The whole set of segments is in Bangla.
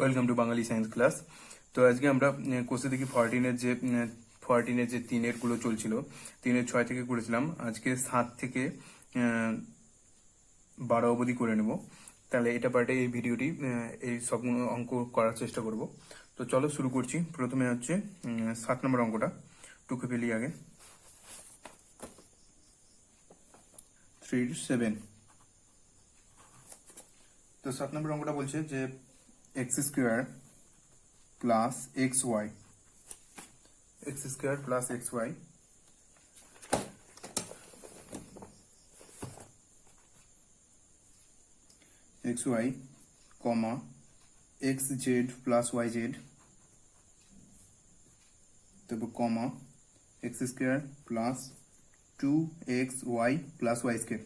Welcome to Bengali science class. তো আজকে আমরা কোর্সে দেখি 14-এর যে 3-এর গুলো চলছিল, 3-এর 6 থেকে করেছিলাম, আজকে 7 থেকে 12 অবধি করে নেব। তাহলে এটা পার্টে এই ভিডিওটি এই সবগুলো অঙ্ক করার চেষ্টা করব। তো চলো শুরু করছি। প্রথমে হচ্ছে 7 নম্বর অঙ্কটা, টুকে ফেলি আগে। 3-7। তো 7 নম্বর অঙ্কটা বলছে যে x square plus x y, x square plus x y x y comma x z plus y z, তারপর comma x square plus 2 XY plus y square.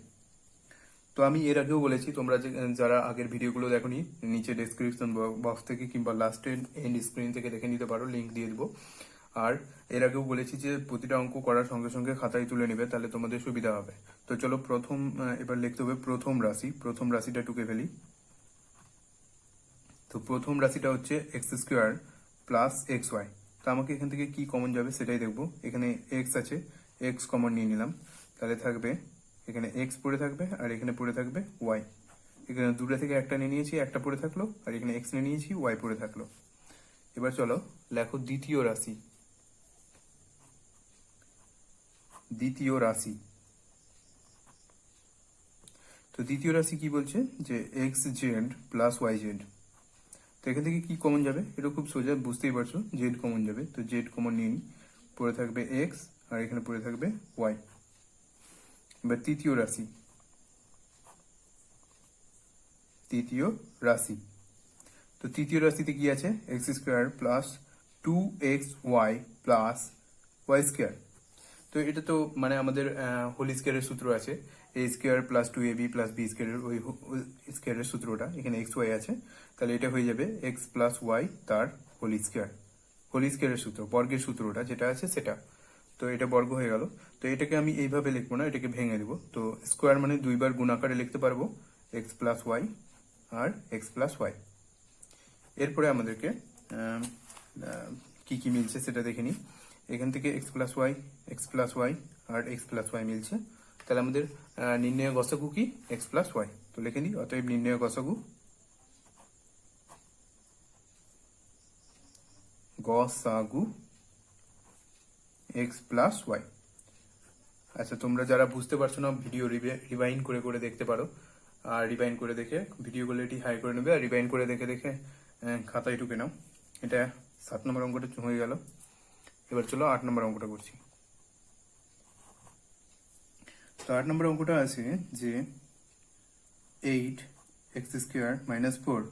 তো আমি এর আগেও বলেছি, তোমরা যারা আগের ভিডিওগুলো দেখোনি, নিচে ডেসক্রিপশন বক্স থেকে কিংবা লাস্টে এন্ড স্ক্রিন থেকে দেখে নিতে পারো, লিঙ্ক দিয়ে দেবো। আর এর আগেও বলেছি যে প্রতিটা অঙ্ক করার সঙ্গে সঙ্গে খাতায় তুলে নেবে, তাহলে তোমাদের সুবিধা হবে। তো চলো এবার লিখতে হবে প্রথম রাশিটা টুকে ফেলি। তো প্রথম রাশিটা হচ্ছে x square plus x y. তো আমাকে এখান থেকে কি কমন যাবে সেটাই দেখবো। এখানে এক্স আছে, এক্স কমন নিয়ে নিলাম, তাহলে থাকবে এখানে এক্স পড়ে থাকবে আর এখানে পড়ে থাকবে ওয়াই। এখানে দুটো থেকে একটা নিয়ে নিয়েছি, একটা পড়ে থাকলো, আর এখানে এক্স নিয়ে নিয়েছি, ওয়াই পড়ে থাকলো। এবার চলো লেখো দ্বিতীয় রাশি। তো দ্বিতীয় রাশি কি বলছে যে x z plus y z. তো এখান থেকে কি কমন যাবে, এটা খুব সোজা, বুঝতেই পারছো, জেড কমন যাবে। তো জেড কমন নিয়ে নিই, পড়ে থাকবে এক্স আর এখানে পড়ে থাকবে ওয়াই। এবার তৃতীয় রাশি। তো তৃতীয় রাশিতে কি আছে, x square plus 2XY plus y square. তো এটা তো মানে আমাদের হোল স্কোয়ারের সূত্র আছে, a square plus 2AB plus b স্কোয়ারের ওই স্কোয়ারের সূত্রটা, এখানে XY আছে, তাহলে এটা হয়ে যাবে এক্স প্লাস ওয়াই তার হোল স্কোয়ারের সূত্র, বর্গের সূত্রটা যেটা আছে সেটা। তো এটা বর্গ হয়ে গেল। তো এটাকে আমি এইভাবে লিখবো না, এটাকে ভেঙে দিব। তো স্কোয়ার মানে দুইবার গুণ আকারে লিখতে পারবো, এক্স প্লাস ওয়াই আর এক্স প্লাস ওয়াই। এরপরে আমাদেরকে কি কি মিলছে সেটা দেখে নিই। এখান থেকে এক্স প্লাস ওয়াই আর এক্স প্লাস ওয়াই মিলছে, তাহলে আমাদের নির্ণয় গসাগু কি, এক্স প্লাস ওয়াই। তো লিখে নিই, অতএব নির্ণয় গসাগু এক্স প্লাস ওয়াই। আচ্ছা, তোমরা যারা বুঝতে পারছো না, ভিডিও রিভাইন্ড করে করে দেখতে পারো, আর রিভাইন্ড করে দেখে ভিডিও কোয়ালিটি হাই করে নেবে, আর রিভাইন্ড করে দেখে দেখে খাতায় টুকে নাও। এটা 7 নম্বর অঙ্কটা হয়ে গেল। এবার চলো 8 নম্বর অঙ্কটা করছি। তো 8 নম্বর অঙ্কটা আছে যে 8x স্কোয়ার মাইনাস 4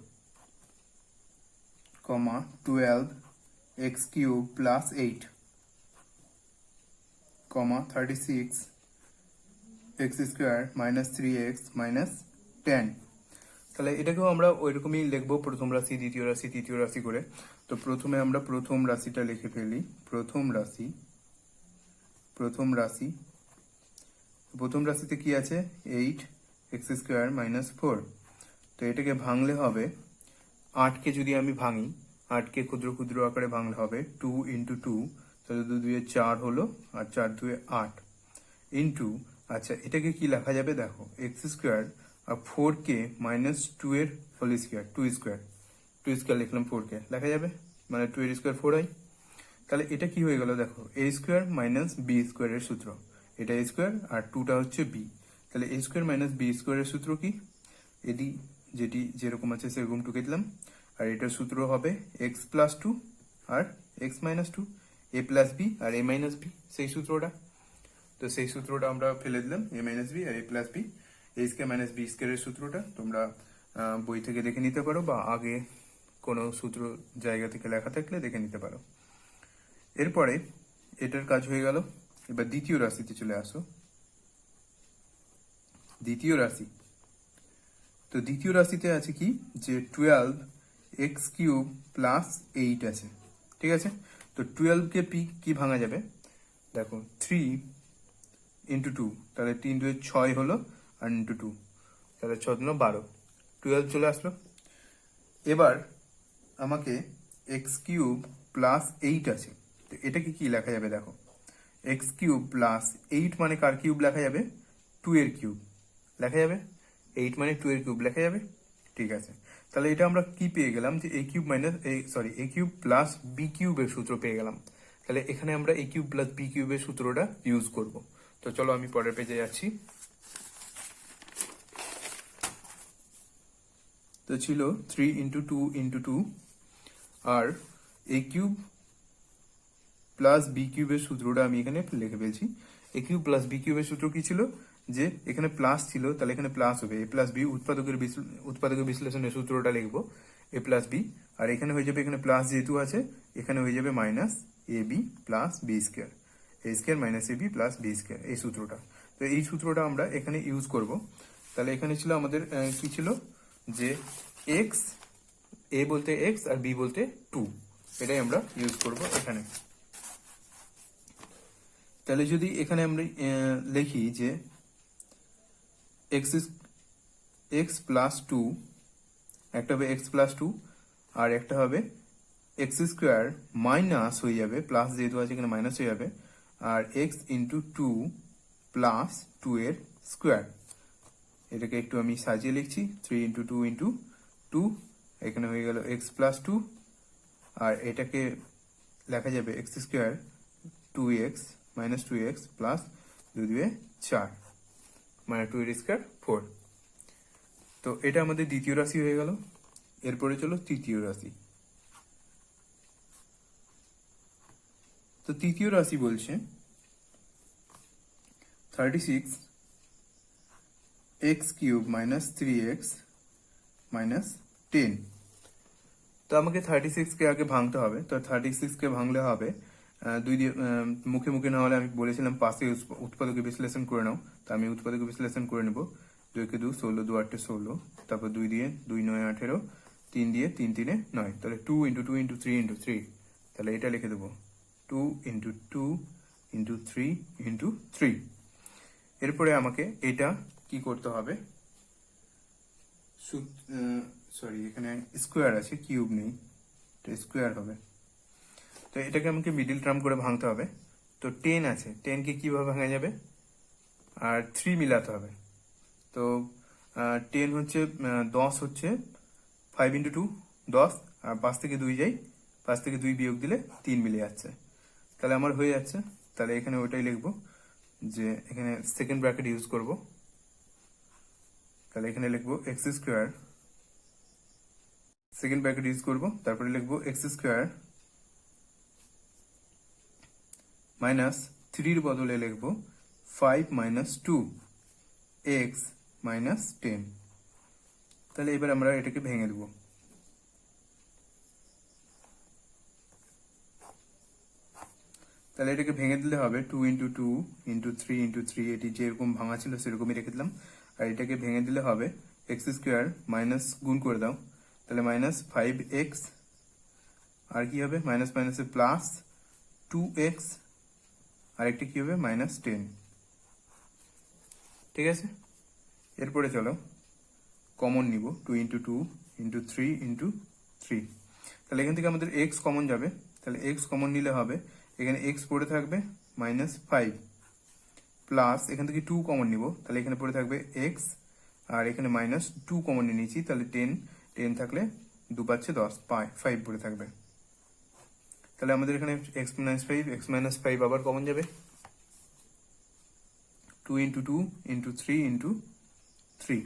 কমা 12x কিউব প্লাস 8 কমা 36x square minus 3x minus 10। তাহলে এটাকেও আমরা ওইরকমই লিখবো, প্রথম রাশি দ্বিতীয় রাশি তৃতীয় রাশি করে। তো প্রথমে আমরা প্রথম রাশিটা লিখে ফেলি। প্রথম রাশিতে কি আছে, 8x স্কোয়ার মাইনাস 4। তো এটাকে ভাঙলে হবে, 8কে যদি আমি ভাঙি, 8কে ক্ষুদ্র ক্ষুদ্র আকারে ভাঙলে হবে 2 ইন্টু 2, তাহলে 2 2 4 হলো, আর 4 2 8 ইন্টু, আচ্ছা এটাকে কি লেখা যাবে দেখো, এক্স স্কোয়ার আর 4কে মাইনাস 2 এর হোল স্কোয়ার, 2 স্কোয়ার লিখলাম, 4কে লেখা যাবে, মানে 2 এর স্কোয়ার 4i। তাহলে এটা কি হয়ে গেল দেখো, এ স্কোয়ার মাইনাস বি স্কোয়ারের সূত্র, এটা এ স্কোয়ার আর 2টা হচ্ছে বি, তাহলে এ স্কোয়ার মাইনাস বি স্কোয়ারের সূত্র কি, এটি যেটি যেরকম আছে সেরকম টুকে দিলাম। আর এটার সূত্র হবে এক্স প্লাস 2 আর এক্স মাইনাস 2, এ প্লাস বি আর এ মাইনাস বি, সেই সূত্রটা। তো সেই সূত্রটা আমরা ফেলে দিলাম, এ মাইনাস বি আর এ প্লাস বি, এ স্কোয়ার মাইনাস বি স্কোয়ারের সূত্রটা তোমরা বই থেকে দেখে নিতে পারো, বা আগে কোনো সূত্র জায়গা থেকে লেখা থাকলে দেখে নিতে পারো। এরপরে এটার কাজ হয়ে গেল। এবার দ্বিতীয় রাশিতে চলে আসো। তো দ্বিতীয় রাশিতে আছে কি, যে 12x কিউব প্লাস 8 আছে, ঠিক আছে। তো 12কে কি ভাঙা যাবে দেখো, 3 ইন্টু 2, তাহলে 3 2 6 হলো, আর ইন্টু 2, তাহলে 6 2 12, 12 চলে আসলো। এবার আমাকে এক্স কিউব প্লাস 8 আছে, তো এটাকে কি লেখা যাবে দেখো, এক্স কিউব প্লাস 8 মানে কার কিউব লেখা যাবে, 2 এর কিউব লেখা যাবে, 8 মানে 2 এর কিউব লেখা যাবে। ঠিক আছে, তাহলে এটা আমরা কি পেয়ে গেলাম যে এ কিউব মাইনাস এ কিউব প্লাস বি কিউবের সূত্র পেয়ে গেলাম। তাহলে এখানে আমরা এ কিউব প্লাস বি কিউবের সূত্রটা ইউজ করব। তো চলো আমি পরের পেজে যাচ্ছি। তো ছিল 3 ইন্টু 2 ইন্টু 2, আর এ কিউব প্লাস বি কিউবের সূত্রটা আমি এখানে লিখে ফেলছি। এ কিউব প্লাস বি কিউবের সূত্র কি ছিল, যে এখানে প্লাস ছিল তাহলে এখানে প্লাস হবে, এ প্লাস বি উৎপাদকের বিশ্লেষণের সূত্রটা লিখবো এ প্লাস বি, আর এখানে হয়ে যাবে, এখানে প্লাস যেহেতু আছে এখানে হয়ে যাবে minus A B plus b square, A square minus A B plus b square, এই সূত্রটা। তো এই সূত্রটা আমরা এখানে ইউজ করব। তাহলে এখানে ছিল আমাদের কি ছিল, যে এক্স, এ বলতে এক্স আর বি বলতে 2, এটাই আমরা ইউজ করব এখানে। তাহলে যদি এখানে আমরা লিখি যে এক্স প্লাস 2, একটা হবে এক্স প্লাস 2 আর একটা হবে এক্স স্কোয়ার মাইনাস হয়ে যাবে, প্লাস যেহেতু আছে এখানে মাইনাস হয়ে যাবে, আর এক্স ইন্টু 2 প্লাস 2 এর স্কোয়ার। এটাকে একটু আমি সাজিয়ে লিখছি, 3 ইন্টু 2 ইন্টু 2, এখানে হয়ে গেল এক্স প্লাস 2, আর এটাকে লেখা যাবে x square 2x minus 2x plus 2 2 4 মানে 2 এর স্কোয়ার 4। তো এটা আমাদের দ্বিতীয় রাশি হয়ে গেল। এরপরে চলো তৃতীয় রাশি। তো তৃতীয় রাশি বলছে 36x cube minus 3x minus 10। তো আমাকে 36কে আগে ভাঙতে হবে। তো 36কে ভাঙলে হবে দুই দিয়ে, মুখে মুখে না হলে আমি বলেছিলাম পাশে উৎপাদকের বিশ্লেষণ করে নাও। তো আমি উৎপাদকের বিশ্লেষণ করে নেব। 2 কে 2 16, 2 8 16, তারপর 2 দিয়ে 2 9 18, 3 দিয়ে 3 3 9, তাহলে 2 ইন্টু 2 ইন্টু 3 ইন্টু 3, তাহলে এটা লিখে দেবো 2 ইন্টু 2 ইন্টু 3 ইন্টু 3। এরপরে আমাকে এটা কি করতে হবে, সরি এখানে স্কোয়ার আছে কিউব নেই, তো স্কোয়ার হবে। তো এটাকে আমাকে মিডিল টার্ম করে ভাঙতে হবে। তো 10 আছে, 10কে কিভাবে ভাঙা যাবে, আর 3 মিলাতে হবে। তো 10 হচ্ছে 10 হচ্ছে 5 ইন্টু 2 10, আর 5 থেকে 2 যাই, 5 থেকে 2 বিয়োগ দিলে 3 মিলে যাচ্ছে, তাহলে আমার হয়ে যাচ্ছে। তাহলে এখানে ওটাই লিখবো, যে এখানে সেকেন্ড ব্র্যাকেট ইউজ করব। তাহলে এখানে লিখবো x square, second bracket use করব, তারপরে লিখবো এক্স স্কোয়ার মাইনাস 3 বদলে লিখবো 5 মাইনাস 2 এক্স মাইনাস 10। তাহলে এবার আমরা এটাকে ভেঙে দেবো। তাহলে এটাকে ভেঙে দিলে হবে 2 ইন্টু 2 ইন্টু 3 ইন্টু 3, এটি যেরকম ভাঙা ছিল সেরকমই রেখে দিলাম। আর এটাকে ভেঙে দিলে হবে এক্স স্কোয়ার মাইনাস গুণ করে দাও, তাহলে মাইনাস 5x, আর কি হবে মাইনাস মাইনাসে প্লাস 2x, আর একটা কি হবে মাইনাস 10। ঠিক আছে, এরপরে চলো কমন নিব, 2 ইন্টু 2 ইন্টু 3 ইন্টু 3। তাহলে এখান থেকে আমাদের x কমন যাবে, তাহলে x কমন নিলে হবে এখানে x পড়ে থাকবে মাইনাস 5 প্লাস এখান থেকে 2 কমন নিব, তাহলে এখানে পড়ে থাকবে x, আর এখানে মাইনাস 2 কমন নিয়ে নিয়েছি, তাহলে 10 থাকলে 2 পাচ্ছে 10, 5 পড়ে থাকবে। তাহলে আমাদের এখানে x মাইনাস 5 আবার কমন যাবে, 2 ইন্টু 2 ইন্টু 3 ইন্টু 3,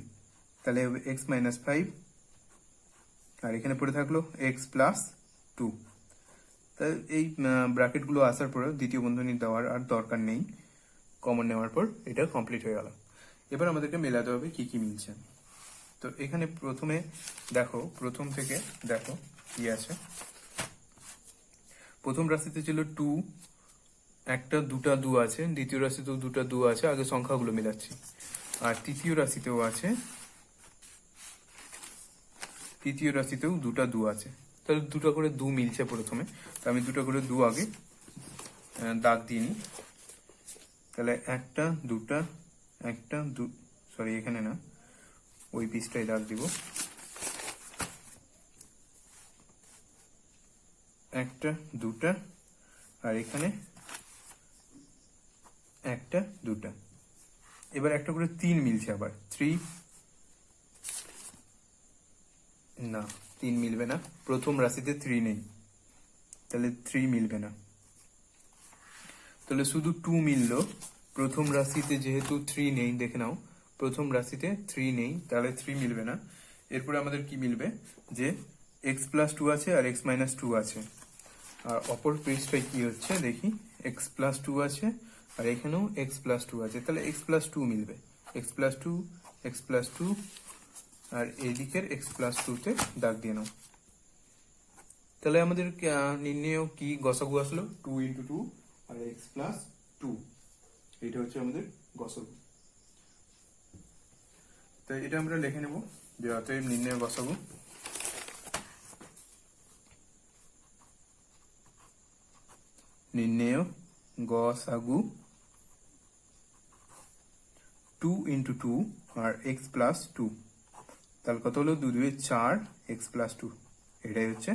তাহলে হবে x মাইনাস 5, আর এখানে পড়ে থাকলো x প্লাস 2। তাই এই ব্র্যাকেটগুলো আসার পরে দ্বিতীয় বন্ধনী দেওয়ার আর দরকার নেই, কমন নেওয়ার পর এটা কমপ্লিট হয়ে গেল। এবার আমাদেরকে মেলাতে হবে কি কি মিলছে। তো এখানে প্রথমে দেখো, প্রথম থেকে দেখো কি আছে। প্রথম রাশিতে ছিল 2, একটা দুটা 2 আছে, দ্বিতীয় রাশিতেও দুটা 2 আছে, আগে সংখ্যাগুলো মিলাচ্ছি। আর তৃতীয় রাশিতেও আছে, তৃতীয় রাশিতেও দুটা 2 আছে, তাহলে দুটো করে 2 মিলছে প্রথমে। তো আমি দুটো করে 2 আগে দাগ দিয়ে নিই। তাহলে একটা দুটা, একটা সরি এখানে না, ওই পিসটাই দাগ দিব। একটা দুটা, আর এখানে একটা দুটা। এবার একটা করে 3 মিলছে, আবার 3, না 3 মিলবে না, প্রথম রাশিতে 3 নেই, তাহলে 3 মিলবে না, তাহলে শুধু 2 মিললো। প্রথম রাশিতে যেহেতু 3 নেই, দেখে নাও প্রথম রাশিতে 3 নেই, তাহলে 3 মিলবে না। এরপরে আমাদের কি মিলবে, যে x প্লাস 2 আছে আর x মাইনাস 2 আছে। আর অপর পৃষ্ঠায় কি হচ্ছে দেখি, x প্লাস 2 আছে আর এখানেও x প্লাস 2 আছে, তাহলে x প্লাস 2 মিলবে, x প্লাস 2, x প্লাস 2, আর এদিকের x প্লাস 2 তে দাগ দিয়ে নাও। তাহলে আমাদের নির্ণয় কি গসাগু আসলো, 2 ইন্টু 2 আর x প্লাস 2, এটা হচ্ছে আমাদের গসাগু। তাই এটা আমরা লিখে নেব যে অতএব নির্ণয় গসাগু নির্ণয় গসাগু 2 ইন্টু 2 আর x প্লাস 2, তাহলে কত হলো, 2 2 4, x প্লাস 2, এটাই হচ্ছে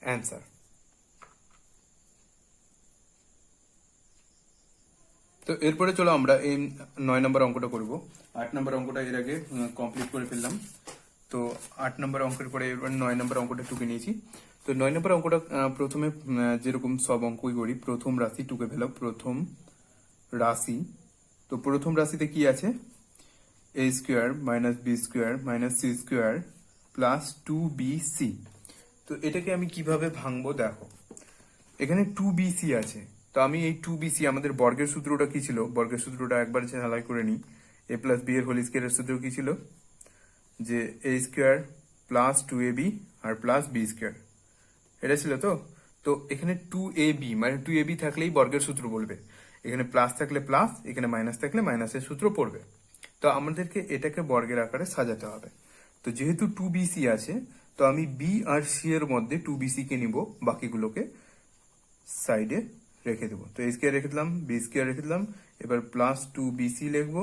অ্যান্সার। তো এরপরে চলো আমরা এই 9 নম্বর অঙ্কটা করব। 8 নম্বর অঙ্কটা এর আগে কমপ্লিট করে ফেললাম, তো 8 নম্বর অঙ্কের পরে এবার 9 নম্বর অঙ্কটা টুকে নিয়েছি। তো 9 নম্বর অঙ্কটা প্রথমে যেরকম সব অঙ্কই করি, প্রথম রাশি টুকে ফেলাম, প্রথম রাশি। তো প্রথম রাশিতে কি আছে, a square minus b square minus c square plus 2bc। তো এটাকে আমি কিভাবে ভাঙবো দেখো, এখানে 2bc আছে, তো আমি এই 2bc, আমাদের বর্গের সূত্রটা কি ছিল, বর্গের সূত্রটা একবার ঝালাই করে নিই। a প্লাস বি এর হোল স্কোয়ারের সূত্র কি ছিল, যে a স্কোয়ার প্লাস 2ab আর প্লাস বি স্কোয়ার, এটা ছিল। তো তো এখানে 2ab মানে 2ab থাকলেই বর্গের সূত্র বলবে, এখানে প্লাস থাকলে প্লাস, এখানে মাইনাস থাকলে মাইনাসের সূত্র পড়বে। তো আমাদেরকে এটাকে বর্গের আকারে সাজাতে হবে। তো যেহেতু 2bc আছে, তো আমি বি আর সি এর মধ্যে 2bc কে নিব, বাকিগুলোকে সাইডে রেখে দেবো। তো a স্কোয়ার রেখে দিলাম, বি স্কোয়ার রেখে দিলাম, এবার প্লাস 2bc লিখবো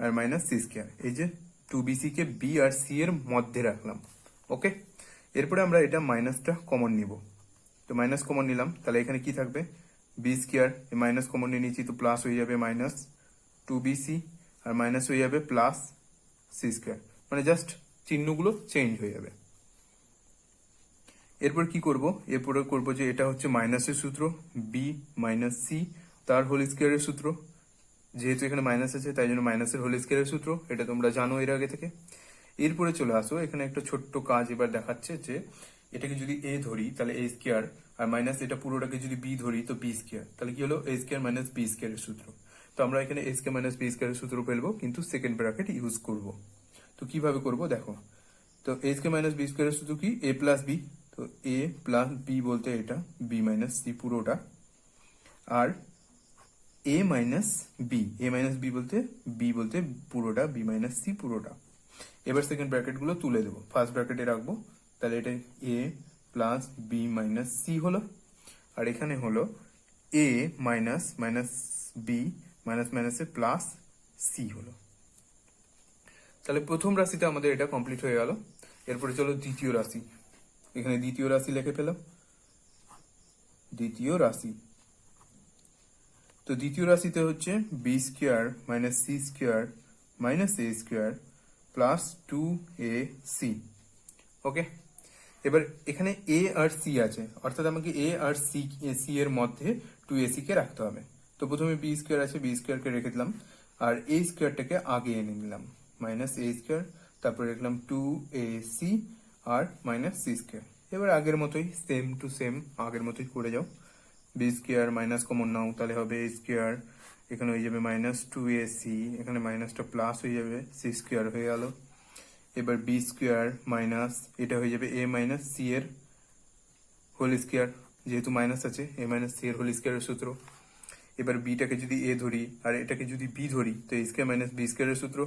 আর মাইনাস সি স্কোয়ার। এই যে 2bc কে বি আর সি এর মধ্যে রাখলাম। ওকে, এরপরে আমরা এটা মাইনাসটা কমন নিব। তো মাইনাস কমন নিলাম, তাহলে এখানে কি থাকবে, বি স্কোয়ার, মাইনাস কমন নিয়ে নিচ্ছি, তো প্লাস হয়ে যাবে মাইনাস 2bc আর মাইনাস হয়ে যাবে প্লাস সি স্কোয়ার, মানে জাস্ট চিহ্নগুলো চেঞ্জ হয়ে যাবে। এরপর কি করব, এরপরে করব যে এটা হচ্ছে মাইনাসের সূত্র, বি মাইনাস সি তার হোল স্কোয়ারের সূত্র, যেহেতু এখানে মাইনাস আছে তাই জন্য মাইনাসের হোল স্কোয়ারের সূত্র, এটা তোমরা জানো এর আগে থেকে। এরপরে চলে আসো, এখানে একটা ছোট্ট কাজ এবার দেখাচ্ছে, যে এটাকে যদি এ ধরি তাহলে এ স্কোয়ার, আর মাইনাস এটা পুরোটাকে যদি বি ধরি তো বি স্কোয়ার, তাহলে কি হলো, এ স্কোয়ার মাইনাস বি স্কোয়ারের সূত্র। তো আমরা এখানে এ স্কোয়ার মাইনাস বি স্কোয়ারের সূত্র ফেলবো, কিন্তু সেকেন্ড ব্র্যাকেট ইউজ করব। তো কিভাবে করব দেখো, তো এ স্কোয়ার মাইনাস বি স্কোয়ারের সূত্র কি, এ প্লাস বি, তো এ প্লাস বি বলতে এটা বি মাইনাস সি পুরোটা, আর এ মাইনাস বি, এ মাইনাস বি বলতে পুরোটা, বি মাইনাস সি পুরোটা। এবার সেকেন্ড ব্র্যাকেট গুলো তুলে দেবো, ফার্স্ট ব্র্যাকেটে রাখবো, তাহলে এটা এ প্লাস বি মাইনাস সি হলো, আর এখানে হলো এ মাইনাস মাইনাস বি মাইনাস মাইনাসে প্লাস সি হলো। তাহলে প্রথম রাশিতে আমাদের এটা কমপ্লিট হয়ে গেল। এরপরে চলো দ্বিতীয় রাশি, এখানে দ্বিতীয় রাশি লিখে ফেলাম, দ্বিতীয় রাশি। তো দ্বিতীয় রাশিতে হচ্ছে b square minus c square minus a square plus 2ac। Okay, এবার এখানে এ আর সি আছে, অর্থাৎ আমাকে এ আর সি এর মধ্যে 2ac কে রাখতে হবে। তো প্রথমে বি স্কোয়ার আছে, বি স্কোয়ার কে রেখে দিলাম, আর এ স্কোয়ারটাকে আগে এনে নিলাম, মাইনাস এ স্কোয়ার, তারপরে লিখলাম 2ac আর মাইনাস সি স্কোয়ার। এবার আগের মতোই সেম টু সেম আগের মতোই করে যাও, বি স্কোয়ার মাইনাস কমন নাও, তাহলে হবে এ স্কোয়ার, এখানে হয়ে যাবে মাইনাস 2ac, এখানে মাইনাসটা প্লাস হয়ে যাবে, সি স্কোয়ার হয়ে গেল। এবার বি স্কোয়ার মাইনাস, এটা হয়ে যাবে এ মাইনাস সি এর হোল স্কোয়ার, যেহেতু মাইনাস আছে এ মাইনাস সি এর হোল স্কোয়ারের সূত্র। এবার বিটাকে যদি এ ধরি আর এটাকে যদি বি ধরি, তো এ স্কোয়ার মাইনাস বি স্কোয়ারের সূত্র।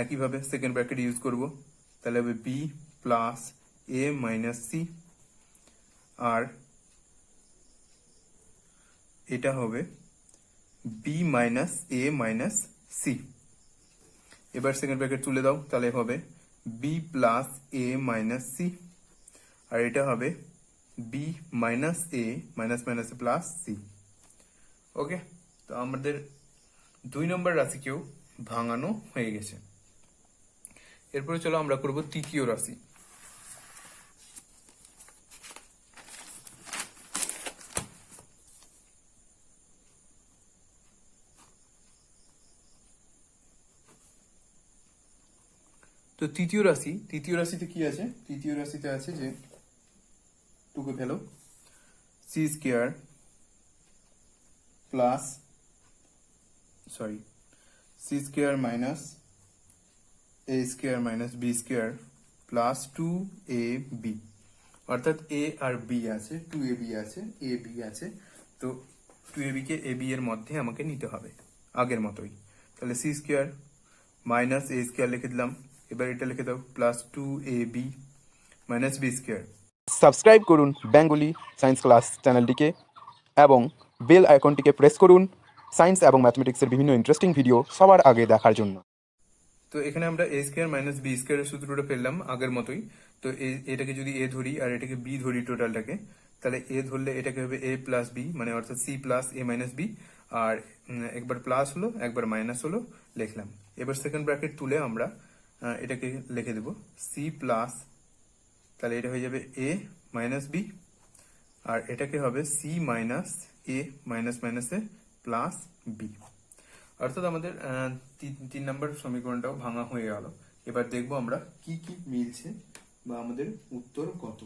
একইভাবে সেকেন্ড ব্র্যাকেট ইউজ করব, তাহলে হবে বি প্লাস এ মাইনাস সি, আর এটা হবে বি মাইনাস এ মাইনাস সি। এবার সেকেন্ড ব্র্যাকেট তুলে দাও, তাহলে হবে বি প্লাস এ মাইনাস সি, আর এটা হবে বি মাইনাস এ মাইনাস মাইনাস প্লাস সি। ওকে, তো আমাদের 2 নম্বর রাশিকেও ভাঙানো হয়ে গেছে। এরপরে চলো আমরা করব তৃতীয় রাশি। তো তৃতীয় রাশিতে কি আছে? তৃতীয় রাশিতে আছে যে টুকে ফেলো, c square plus c square minus a square minus b square plus 2ab, অর্থাৎ এ আর বি আছে, 2ab আছে, এ বি আছে। তো 2ab কে এ বি এর মধ্যে আমাকে নিতে হবে আগের মতোই। তাহলে c square minus a square লিখে দিলাম, এবার এটা লিখে দাও plus 2ab minus b square. Subscribe করুন বেঙ্গলি সায়েন্স ক্লাস চ্যানেলটিকে এবং বেল আইকনটিকে প্রেস করুন সায়েন্স এবং ম্যাথমেটিক্সের বিভিন্ন ইন্টারেস্টিং ভিডিও সবার আগে দেখার জন্য। তো এখানে আমরা এ স্কোয়ার মাইনাস বি স্কোয়ারের সূত্রটা পেলাম আগের মতোই। তো এটাকে যদি এ ধরি আর এটাকে বি ধরি টোটালটাকে, তাহলে এ ধরলে এটাকে হবে এ প্লাস বি, মানে অর্থাৎ সি প্লাস এ মাইনাস বি। আর একবার প্লাস হলো একবার মাইনাস হলো লিখলাম। এবার সেকেন্ড ব্র্যাকেট তুলে আমরা এটাকে লিখে দেব সি প্লাস, তাহলে এটা হয়ে যাবে এ মাইনাস বি, আর এটাকে হবে সি মাইনাস এ মাইনাস মাইনাসে প্লাস বি। অর্থাৎ আমাদের 3 নম্বর সমীকরণটাও ভাঙা হয়ে গেল। এবার দেখবো আমরা কি কি মিলছে বা আমাদের উত্তর কত।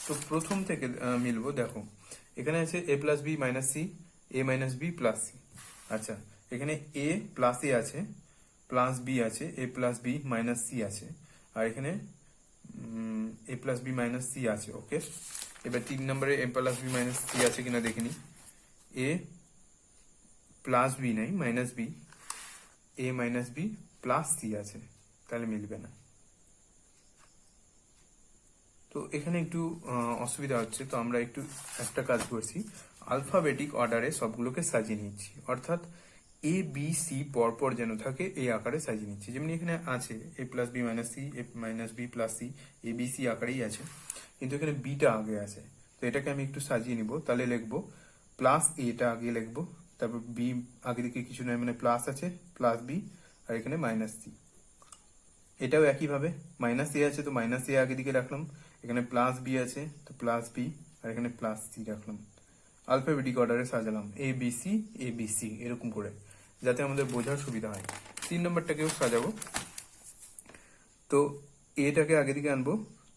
তো প্রথম থেকে মিলবো, দেখো এখানে আছে এ প্লাস বি মাইনাস সি, এ মাইনাস বি প্লাস সি। আচ্ছা, এখানে এ প্লাস এ আছে, প্লাস বি আছে, এ প্লাস বি মাইনাস সি আছে, আর এখানে এ প্লাস বি মাইনাস সি আছে। ওকে, এবার 3 নম্বরে এ প্লাস বি মাইনাস সি আছে কিনা দেখিনি। এ প্লাস বি নাই, মাইনাস বি, এ মাইনাস বি প্লাস সি আছে, তাহলে মিলবে না। তো এখানে একটু অসুবিধা হচ্ছে, তো আমরা একটু একটা কাজ করছি, আলফাবেটিক অর্ডারে সবগুলোকে সাজিয়ে নিচ্ছি, অর্থাৎ এ বি সি পরপর যেন থাকে এই আকারে সাজিয়ে নিচ্ছি। যেমনি এখানে আছে এ plus B minus C, A minus B plus C, A B C আকারেই আছে, কিন্তু এখানে বিটা আগে আছে। তো এটাকে আমি একটু সাজিয়ে নিব, তাহলে লিখবো প্লাস এটা আগে লিখবো, তারপর বি আগে দিকে কিছু নয়, মানে প্লাস আছে প্লাস বি, আর এখানে মাইনাস সি। এটাও একইভাবে মাইনাস এ আছে তো মাইনাস এ আগে দিকে রাখলাম, এখানে প্লাস বি আছে তো প্লাস বি, আর এখানে প্লাস সি রাখলাম। আলফাবেটিক অর্ডারে সাজালাম এ বি সি এরকম করে, যাতে আমাদের বোঝার সুবিধা হয়। 3 নম্বরটাকেও সাজাবো। তো এটাকে আগে দিকে আনবো,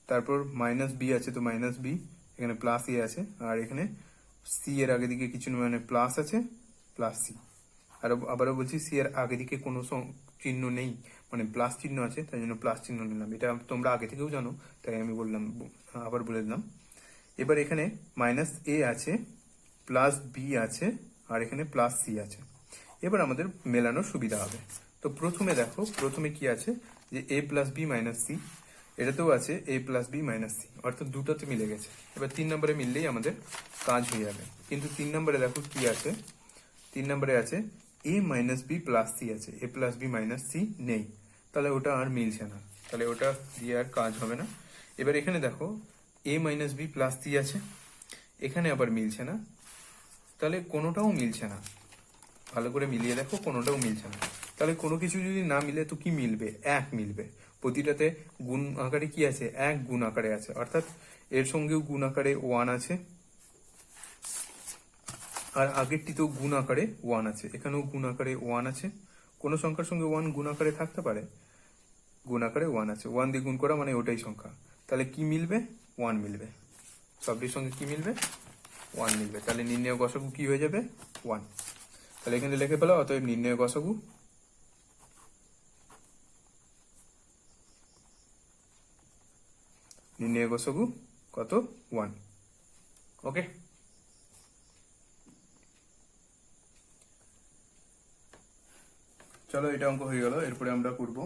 তারপর মাইনাস বি আছে তো মাইনাস বি, এখানে প্লাস এ আছে, আর এখানে সি এর আগে দিকে কিছু নয়, মানে প্লাস আছে প্লাস সি। আর আবারও বলছি, সি এর আগে দিকে কোনো চিহ্ন নেই, মানে প্লাস চিহ্ন আছে, তাই জন্য প্লাস চিহ্ন নিলাম। এটা তোমরা আগে থেকেও জানো, তাই আমি বললাম, আবার বলে দিলাম। এবার এখানে মাইনাস এ আছে, প্লাস বি আছে, আর এখানে প্লাস সি আছে। এবার আমাদের মেলানোর সুবিধা হবে। তো প্রথমে দেখো, প্রথমে কি আছে যে এ প্লাস বি মাইনাস সি, এটাতেও আছে এ প্লাস বি মাইনাস সি, অর্থাৎ দুটাতে মিলে গেছে। এবার 3 নম্বরে মিললেই আমাদের কাজ হয়ে যাবে। কিন্তু 3 নম্বরে দেখো কি আছে, 3 নম্বরে আছে এ মাইনাস বি প্লাস সি আছে, এ প্লাস বি মাইনাস সি নেই, তাহলে ওটা আর মিলছে না, তাহলে ওটা দিয়ে আর কাজ হবে না। এবার এখানে দেখো এ মাইনাস বি প্লাস সি আছে, এখানে আবার মিলছে না, তাহলে কোনোটাও মিলছে না। ভালো করে মিলিয়ে দেখো, কোনোটাও মিলছে না। তাহলে কোনো কিছু যদি না মিলে তো কি মিলবে? এক মিলবে। প্রতিটাতে গুণ আকারে কি আছে? এক গুণ আকারে আছে, অর্থাৎ এর সঙ্গেও গুণ আকারে 1 আছে, আর আগেরটি তো গুণ আকারে 1 আছে, এখানেও গুণ আকারে 1 আছে। কোন সংখ্যার সঙ্গে 1 গুণ আকারে থাকতে পারে? গুণ আকারে 1 আছে, 1 দিয়ে গুণ করা মানে ওটাই সংখ্যা। তাহলে কি মিলবে? 1 মিলবে। সবটির সঙ্গে কি মিলবে? 1 মিলবে। তাহলে নির্ণয় গসাগু কি হয়ে যাবে? 1। তাহলে এখানে লিখে ফেলো, অতএব নির্ণয় গসাগু কত? 1। ওকে, চলো এটা অঙ্ক হয়ে গেল। এরপরে আমরা করব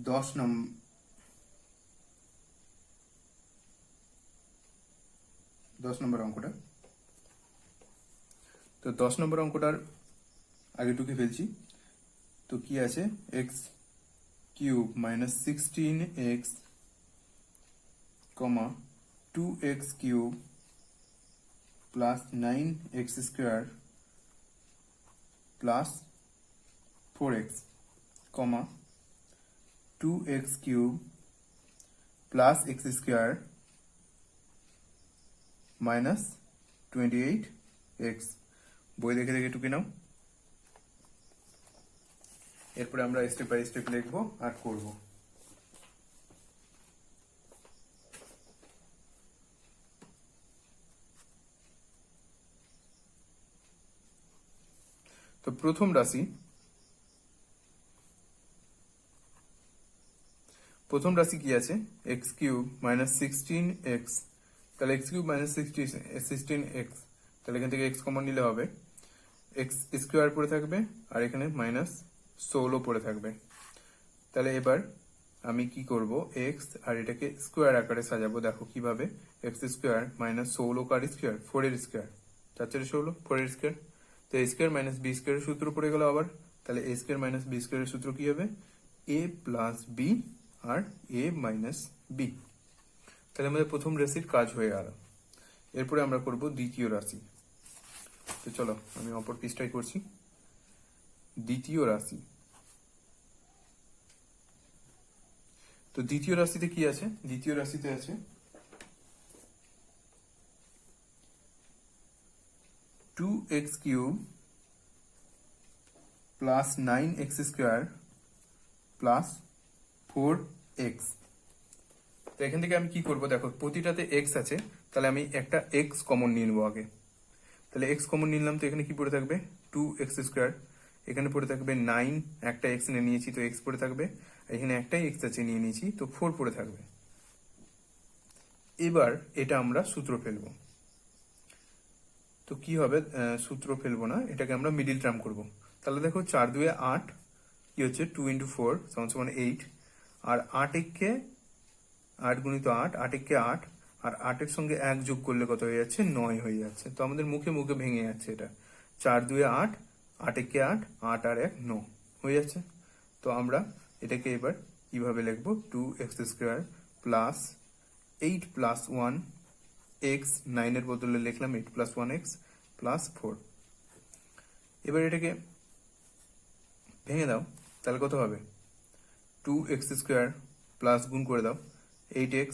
10 নম্বর অঙ্কটা। তো 10 নম্বর অঙ্কটার আগে টুকে ফেলছি। তো কি আছে, এক্স কিউব মাইনাস 16x কমা 2x cube plus 9x square plus 4x কমা 2x cube plus x square minus 28x। বই দেখে দেখে টুকে নাও। এরপরে আমরা স্টেপ বাই স্টেপ লিখবো আর করব। তো প্রথম রাশি কি আছে, এক্স কিউব মাইনাস 16x। তাহলে এক্স কিউব মাইনাস 16x, তাহলে এখান থেকে এক্স কমন নিলে হবে এক্স স্কোয়ার পড়ে থাকবে আর এখানে মাইনাস 16 পড়ে থাকবে। তাহলে এবার আমি কি করব, এক্স আর এটাকে স্কোয়ার আকারে সাজাবো। দেখো কিভাবে, এক্স স্কোয়ার মাইনাস 16 কার স্কোয়ার, 4 এর স্কোয়ার, 4 4 16, 4 এর স্কোয়ার। তো এ স্কোয়ার মাইনাস বি স্কোয়ারের সূত্র পড়ে গেল আবার। তাহলে এ স্কোয়ার মাইনাস বি স্কোয়ারের সূত্র কি হবে, এ প্লাস বি আর এ মাইনাস বি। তাহলে আমাদের প্রথম রাশির কাজ হয়ে গেল। এরপরে আমরা করব দ্বিতীয় রাশি। তো চলো আমি অপর পৃষ্ঠায় করছি। দ্বিতীয় রাশি, তো দ্বিতীয় রাশিতে কি আছে, দ্বিতীয় রাশিতে আছে 2x cube plus 9x square plus 4x। তো এখান থেকে আমি কি করব, দেখো প্রতিটাতে x আছে, তাহলে আমি একটা x কমন নিয়ে নেবো আগে। তাহলে x কমন নিলাম, তো এখানে কি পড়ে থাকবে 2x স্কোয়ার, এখানে পড়ে থাকবে 9, একটা x নিয়ে নিয়েছি তো x পড়ে থাকবে, এখানে একটাই x আছে নিয়ে নিয়েছি তো 4 পড়ে থাকবে। এবার এটা আমরা সূত্র ফেলবো। তো কি হবে, সূত্র ফেলবো না, এটাকে আমরা মিডিল টার্ম করব। তাহলে দেখো 4 2 8 কি হচ্ছে, 2 × 4 = 8, আর 8 কে 8 গুণিত 8, 8 কে 8, আর 8 এর সঙ্গে 1 যোগ করলে কত হয়ে যাচ্ছে, 9 হয়ে যাচ্ছে। তো আমাদের মুখে মুখে ভেঙে যাচ্ছে এটা, 4 2 8, 8 কে 8, 8 আর 1 9 হয়ে যাচ্ছে। তো আমরা এটাকে এবার কিভাবে লিখবো, 2x square plus 8 plus 1 x, 9 এর বদলে লিখলাম 8 প্লাস 1x প্লাস 4। এবার এটাকে ভেঙে দাও, তাহলে কত হবে, 2x স্কোয়ার প্লাস গুণ করে দাও 8x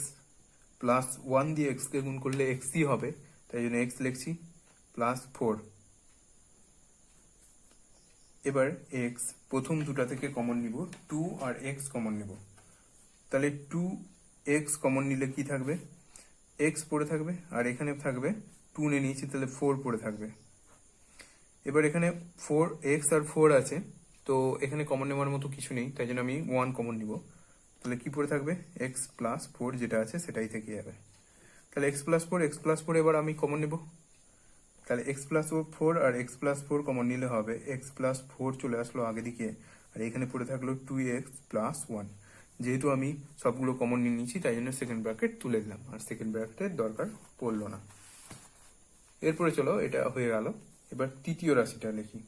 প্লাস 1 দিয়ে x কে গুণ করলে xই হবে, তাই জন্য x লিখছি প্লাস 4। এবার x প্রথম দুটা থেকে কমন নিব, 2 আর x কমন নিব। তাহলে 2x কমন নিলে কি থাকবে, x পড়ে থাকবে, আর এখানে থাকবে 2 নিয়ে নিয়েছি তাহলে 4 পড়ে থাকবে। এবার এখানে 4x আর 4 আছে, তো এখানে কমন নেওয়ার মতো কিছু নেই, তাই জন্য আমি 1 কমন নিব। তাহলে কি পড়ে থাকবে, x প্লাস 4 যেটা আছে সেটাই থেকে যাবে। তাহলে x প্লাস 4 এবার আমি কমন নেব। তাহলে x প্লাস 4 আর x প্লাস 4 কমন নিলে হবে x প্লাস 4 চলে আসলো আগে দিকে, আর এখানে পড়ে থাকলো 2x প্লাস 1। যেহেতু আমি সবগুলো কমন নিয়ে নিয়েছি তাই জন্য সেকেন্ড ব্র্যাকেট তুলে দিলাম, আর সেকেন্ড ব্র্যাকেটের দরকার পড়লো না। এরপরে চলো এটা হয়ে গেল। এবার তৃতীয় রাশিটা লিখি।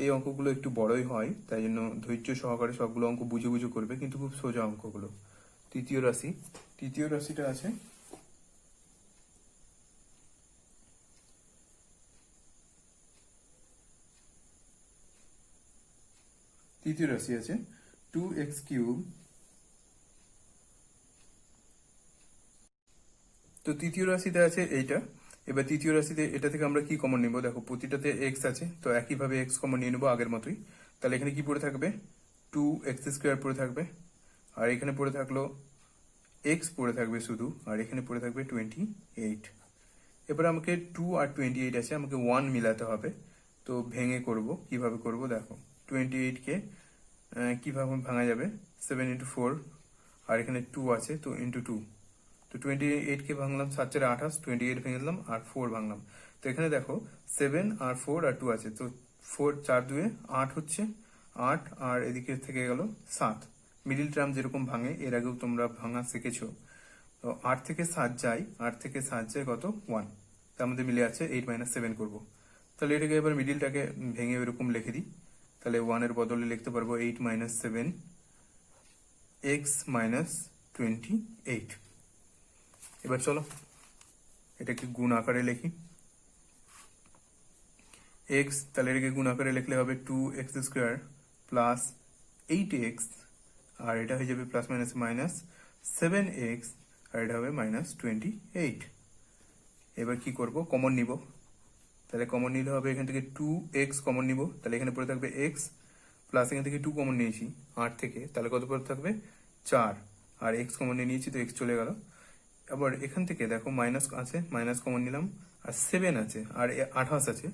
এই অঙ্কগুলো একটু বড়ই হয়, তাই জন্য ধৈর্য সহকারে সবগুলো অঙ্ক বুঝে বুঝে করবে, কিন্তু খুব সোজা অঙ্কগুলো। তৃতীয় রাশিটা আছে তৃতীয় রাশি আছে 2x কিউব। তো তৃতীয় রাশিতে আছে এইটা। এবার তৃতীয় রাশিতে এটা থেকে আমরা কি কমন নিব, দেখো প্রতিটাতে x আছে, তো একইভাবে x কমন নিয়ে নেবো আগের মতোই। তাহলে এখানে কি পড়ে থাকবে, 2x স্কোয়ার পড়ে থাকবে, আর এখানে পড়ে থাকলো x পড়ে থাকবে শুধু, আর এখানে পড়ে থাকবে 28। এবার আমাকে 2 আর 28 আছে, আমাকে 1 মিলাতে হবে। তো ভেঙে করব, কিভাবে করব দেখো, 28 কে কিভাবে ভাঙা যাবে, 7 × 4, আর এখানে 2 আছে তো × 2। তো 28 কে ভাঙলাম 7 4 28, 28 ভেঙে দিলাম আর 4 ভাঙলাম। তো এখানে দেখো 7 আর 4 আর 2 আছে, তো 4 4 2 8 হচ্ছে 8, আর এদিকে থেকে গেল 7। মিডিল টার্ম যেরকম ভাঙে এর আগেও তোমরা ভাঙা শিখেছো। তো 8 থেকে 7 যায়, 8 থেকে 7 যায় কত, 1। তার মধ্যে মিলে আছে 8 - 7 করব। তাহলে এটাকে এবার মিডিলটাকে ভেঙে এরকম লিখে দিই। তাহলে 1 এর বদলে লিখতে পারবো 8 মাইনাস 7 এক্স মাইনাস 28। এবার চলো এটাকে গুণ আকারে লিখি। এক্স, তাহলে এটাকে গুণ আকারে লিখলে হবে 2x² প্লাস 8x, আর এটা হয়ে যাবে প্লাস মাইনাস মাইনাস 7x, আর এটা হবে মাইনাস 28। এবার কি করব, কমন নিব। তাহলে কমন নিলে হবে এখান থেকে 2x কমন নিব, তাহলে এখানে পড়ে থাকবে x, প্লাস এখান থেকে 2 কমন নিয়েছি 8 থেকে, তাহলে কত পড়ে থাকবে 4, আর x কমন নিয়ে নিয়েছি তো x চলে গেল। আবার এখান থেকে দেখো মাইনাস আছে, মাইনাস কমন নিলাম, আর 7 আছে, আর 28 আছে,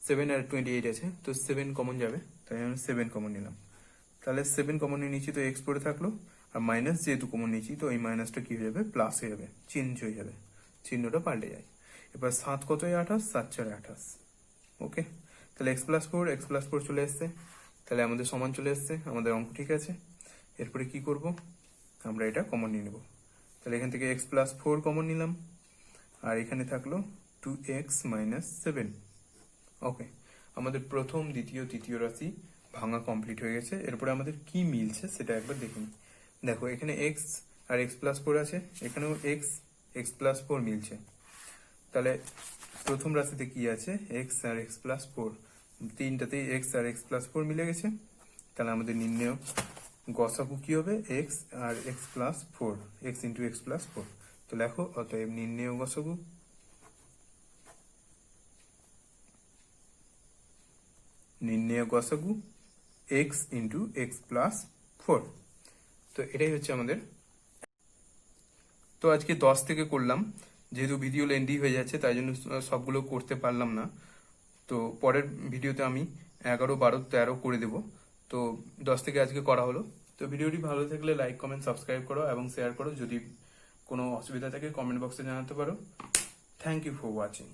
7 আর 28 আছে, তো 7 কমন যাবে, তাই আমি 7 কমন নিলাম। তাহলে 7 কমন নিয়ে নিয়েছি তো এক্স পড়ে থাকলো, আর মাইনাস যেহেতু কমন নিয়েছি তো এই মাইনাসটা কি হয়ে যাবে, প্লাস হয়ে যাবে, চেঞ্জ হয়ে যাবে, চিহ্নটা পাল্টে যায়। এবার 7 কত 28, 7 4 28। ওকে, তাহলে x+4 চলে এসছে, তাহলে আমাদের সমান চলে এসছে, আমাদের অঙ্ক ঠিক আছে। এরপরে কি করব, আমরা এটা কমন নিয়ে নেব। তাহলে এখান থেকে x+4 কমন নিলাম, আর এখানে থাকলো 2x মাইনাস 7। ওকে, আমাদের প্রথম, দ্বিতীয়, তৃতীয় রাশি ভাঙা কমপ্লিট হয়ে গেছে। এরপরে আমাদের কি মিলছে সেটা একবার দেখুন। দেখো এখানে x আর x+4 আছে, এখানেও x+4 মিলছে। তাহলে প্রথম রাশিতে কি আছে, x আর x+4, তিনটাতেই x আর x+4 মিলে গেছে। তাহলে আমাদের নির্ণয় গসাগু কি হবে, x আর x+4, x ইন্টু x+4। তো লেখো, অতএব নির্ণয় গসাগু x ইন্টু x+4। তো এটাই হচ্ছে আমাদের। তো আজকে 10 থেকে করলাম, যেহেতু ভিডিও লেন্দি হয়ে যাচ্ছে তাই জন্য সবগুলো করতে পারলাম না। তো পরের ভিডিওতে আমি 11, 12, 13 করে দেব। তো 10 থেকে আজকে করা হলো। তো ভিডিওটি ভালো থাকলে লাইক, কমেন্ট, সাবস্ক্রাইব করো এবং শেয়ার করো। যদি কোনো অসুবিধা থাকে কমেন্ট বক্সে জানাতে পারো। Thank you for watching.